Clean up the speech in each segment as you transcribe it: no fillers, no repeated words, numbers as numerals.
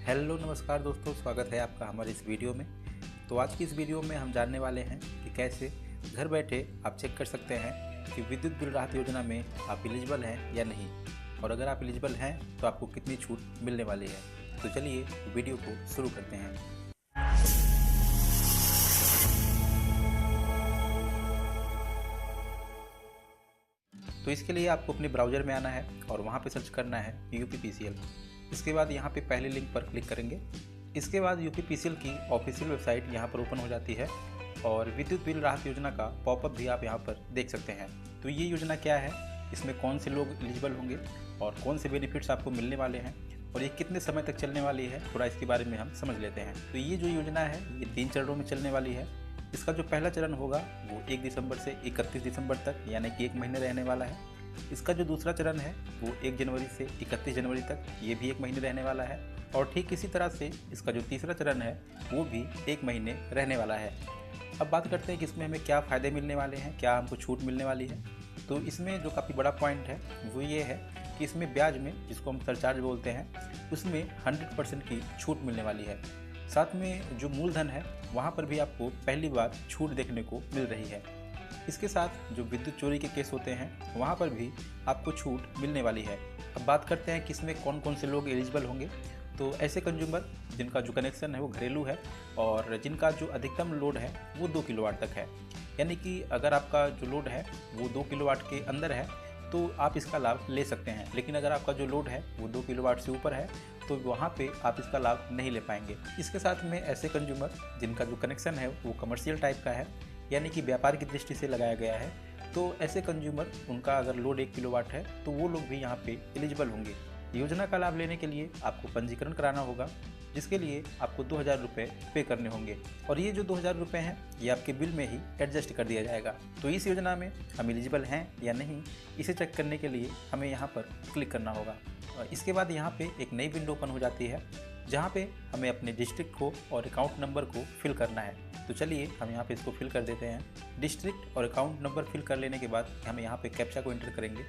Hello नमस्कार दोस्तों, स्वागत है आपका हमारे इस वीडियो में। तो आज की इस वीडियो में हम जानने वाले हैं कि कैसे घर बैठे आप चेक कर सकते हैं कि विद्युत बिल राहत योजना में आप एलिजिबल हैं या नहीं, और अगर आप एलिजिबल हैं तो आपको कितनी छूट मिलने वाली है। तो चलिए वीडियो को शुरू करते हैं। तो इसके लिए आपको अपने ब्राउज़र में आना है और वहाँ पे सर्च करना है UPPCL। इसके बाद यहाँ पे पहले लिंक पर क्लिक करेंगे। इसके बाद UPPCL की ऑफिशियल वेबसाइट यहाँ पर ओपन हो जाती है और विद्युत बिल राहत योजना का पॉपअप भी आप यहाँ पर देख सकते हैं। तो ये योजना क्या है, इसमें कौन से लोग एलिजिबल होंगे और कौन से बेनिफिट्स आपको मिलने वाले हैं और ये कितने समय तक चलने वाली है, थोड़ा इसके बारे में हम समझ लेते हैं। तो ये जो योजना है ये 3 चरणों में चलने वाली है। इसका जो पहला चरण होगा वो 1 दिसंबर से 31 दिसंबर तक, यानी कि 1 महीने रहने वाला है। इसका जो दूसरा चरण है वो 1 जनवरी से 31 जनवरी तक, ये भी 1 महीने रहने वाला है। और ठीक इसी तरह से इसका जो तीसरा चरण है वो भी 1 महीने रहने वाला है। अब बात करते हैं कि इसमें हमें क्या फ़ायदे मिलने वाले हैं, क्या हमको छूट मिलने वाली है। तो इसमें जो काफ़ी बड़ा पॉइंट है वो ये है कि इसमें ब्याज में, जिसको हम सरचार्ज बोलते हैं, उसमें 100% की छूट मिलने वाली है। साथ में जो मूलधन है वहाँ पर भी आपको पहली बार छूट देखने को मिल रही है। इसके साथ जो विद्युत चोरी के केस होते हैं वहाँ पर भी आपको छूट मिलने वाली है। अब बात करते हैं कि इसमें कौन कौन से लोग एलिजिबल होंगे। तो ऐसे कंज्यूमर जिनका जो कनेक्शन है वो घरेलू है और जिनका जो अधिकतम लोड है वो 2 किलोवाट तक है, यानी कि अगर आपका जो लोड है वो 2 किलोवाट के अंदर है तो आप इसका लाभ ले सकते हैं। लेकिन अगर आपका जो लोड है वो 2 किलोवाट से ऊपर है तो वहाँ पे आप इसका लाभ नहीं ले पाएंगे। इसके साथ में ऐसे कंज्यूमर जिनका जो कनेक्शन है वो कमर्शियल टाइप का है, यानी कि व्यापार की दृष्टि से लगाया गया है, तो ऐसे कंज्यूमर, उनका अगर लोड 1 किलोवाट है तो वो लोग भी यहाँ पे एलिजिबल होंगे। योजना का लाभ लेने के लिए आपको पंजीकरण कराना होगा, जिसके लिए आपको 2000 रुपये पे करने होंगे और ये जो 2000 रुपये हैं ये आपके बिल में ही एडजस्ट कर दिया जाएगा। तो इस योजना में हम एलिजिबल हैं या नहीं, इसे चेक करने के लिए हमें यहाँ पर क्लिक करना होगा। और इसके बाद यहाँ पे एक नई विंडो ओपन हो जाती है जहाँ पे हमें अपने डिस्ट्रिक्ट को और अकाउंट नंबर को फिल करना है। तो चलिए हम यहाँ पे इसको फिल कर देते हैं। डिस्ट्रिक्ट और अकाउंट नंबर फिल कर लेने के बाद हम यहाँ पे कैप्चा को एंटर करेंगे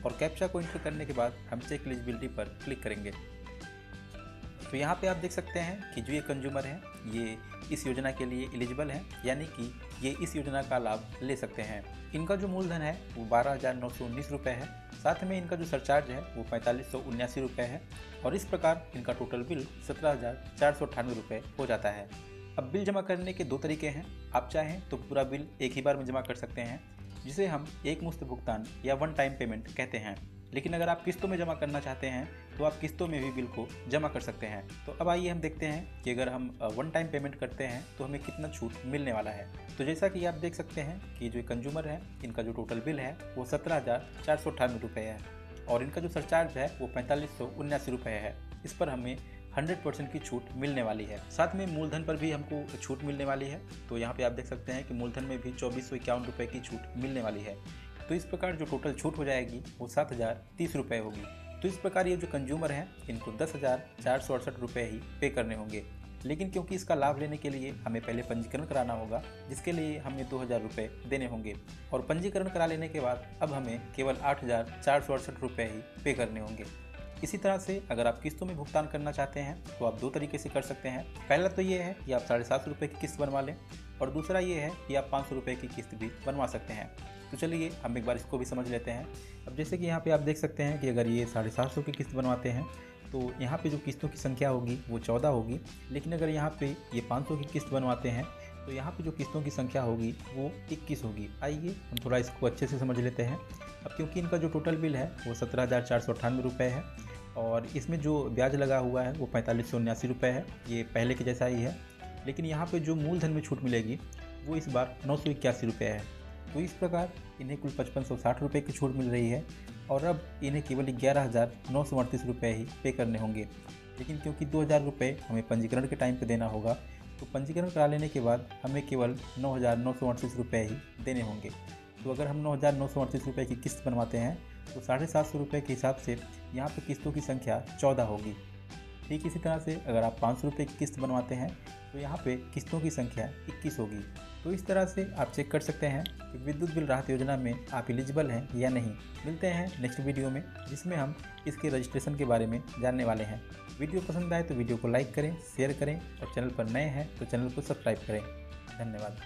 और कैप्चा को एंटर करने के बाद हम चेक एलिजिबिलिटी पर क्लिक करेंगे। तो यहाँ पे आप देख सकते हैं कि जो ये कंज्यूमर हैं ये इस योजना के लिए एलिजिबल हैं, यानी कि ये इस योजना का लाभ ले सकते हैं। इनका जो मूलधन है वो 12,919 रुपये है। साथ में इनका जो सरचार्ज है वो 4579 रुपये है और इस प्रकार इनका टोटल बिल 17,498 रुपये हो जाता है। अब बिल जमा करने के 2 तरीके हैं। आप चाहें तो पूरा बिल एक ही बार में जमा कर सकते हैं, जिसे हम एक मुश्त भुगतान या वन टाइम पेमेंट कहते हैं। लेकिन अगर आप किस्तों में जमा करना चाहते हैं तो आप किस्तों में भी बिल को जमा कर सकते हैं। तो अब आइए हम देखते हैं कि अगर हम वन टाइम पेमेंट करते हैं तो हमें कितना छूट मिलने वाला है। तो जैसा कि आप देख सकते हैं कि जो कंज्यूमर है इनका जो टोटल बिल है वो 17,498 रुपये है और इनका जो सरचार्ज है वो 4579 रुपये है। इस पर हमें 100% की छूट मिलने वाली है। साथ में मूलधन पर भी हमको छूट मिलने वाली है। तो यहाँ पे आप देख सकते हैं कि मूलधन में भी 2451 रुपये की छूट मिलने वाली है। तो इस प्रकार जो टोटल छूट हो जाएगी वो 7,030 रुपये होगी। तो इस प्रकार ये जो कंज्यूमर हैं इनको 10,468 रुपये ही पे करने होंगे। लेकिन क्योंकि इसका लाभ लेने के लिए हमें पहले पंजीकरण कराना होगा, जिसके लिए हमें 2000 रुपये देने होंगे और पंजीकरण करा लेने के बाद अब हमें केवल 8,468 रुपये ही पे करने होंगे। इसी तरह से अगर आप किस्तों में भुगतान करना चाहते हैं तो आप 2 तरीके से कर सकते हैं। पहला तो ये है कि आप 750 रुपये की किस्त बनवा लें और दूसरा ये है कि आप 500 रुपये की किस्त भी बनवा सकते हैं। तो चलिए हम एक बार इसको भी समझ लेते हैं। अब जैसे कि यहाँ पे आप देख सकते हैं कि अगर ये 750 की किस्त बनवाते हैं तो यहाँ पे जो किस्तों की संख्या होगी वो 14 होगी। लेकिन अगर यहाँ पे ये 500 की किस्त बनवाते हैं तो यहाँ पे जो किस्तों की संख्या होगी वो 21 होगी। आइए हम थोड़ा इसको अच्छे से समझ लेते हैं। अब क्योंकि इनका जो टोटल बिल है वो 17,498 रुपये है और इसमें जो ब्याज लगा हुआ है वो 4579 रुपये है, ये पहले के जैसा ही है। लेकिन यहाँ पे जो मूलधन में छूट मिलेगी वो इस बार 981 रुपये है। तो इस प्रकार इन्हें कुल 5560 रुपये की छूट मिल रही है और अब इन्हें केवल 11,938 रुपये ही पे करने होंगे। लेकिन क्योंकि 2000 रुपये हमें पंजीकरण के टाइम पे देना होगा तो पंजीकरण करा लेने के बाद हमें केवल 9,938 रुपये ही देने होंगे। तो अगर हम 9,938 रुपये की किस्त बनवाते हैं तो 750 रुपये के हिसाब से यहाँ पे किस्तों की संख्या 14 होगी। ठीक इसी तरह से अगर आप 500 रुपये की किस्त बनवाते हैं तो यहाँ पे किस्तों की संख्या 21 होगी। तो इस तरह से आप चेक कर सकते हैं कि विद्युत बिल राहत योजना में आप एलिजिबल हैं या नहीं। मिलते हैं नेक्स्ट वीडियो में, जिसमें हम इसके रजिस्ट्रेशन के बारे में जानने वाले हैं। वीडियो पसंद आए तो वीडियो को लाइक करें, शेयर करें और चैनल पर नए हैं तो चैनल को सब्सक्राइब करें। धन्यवाद।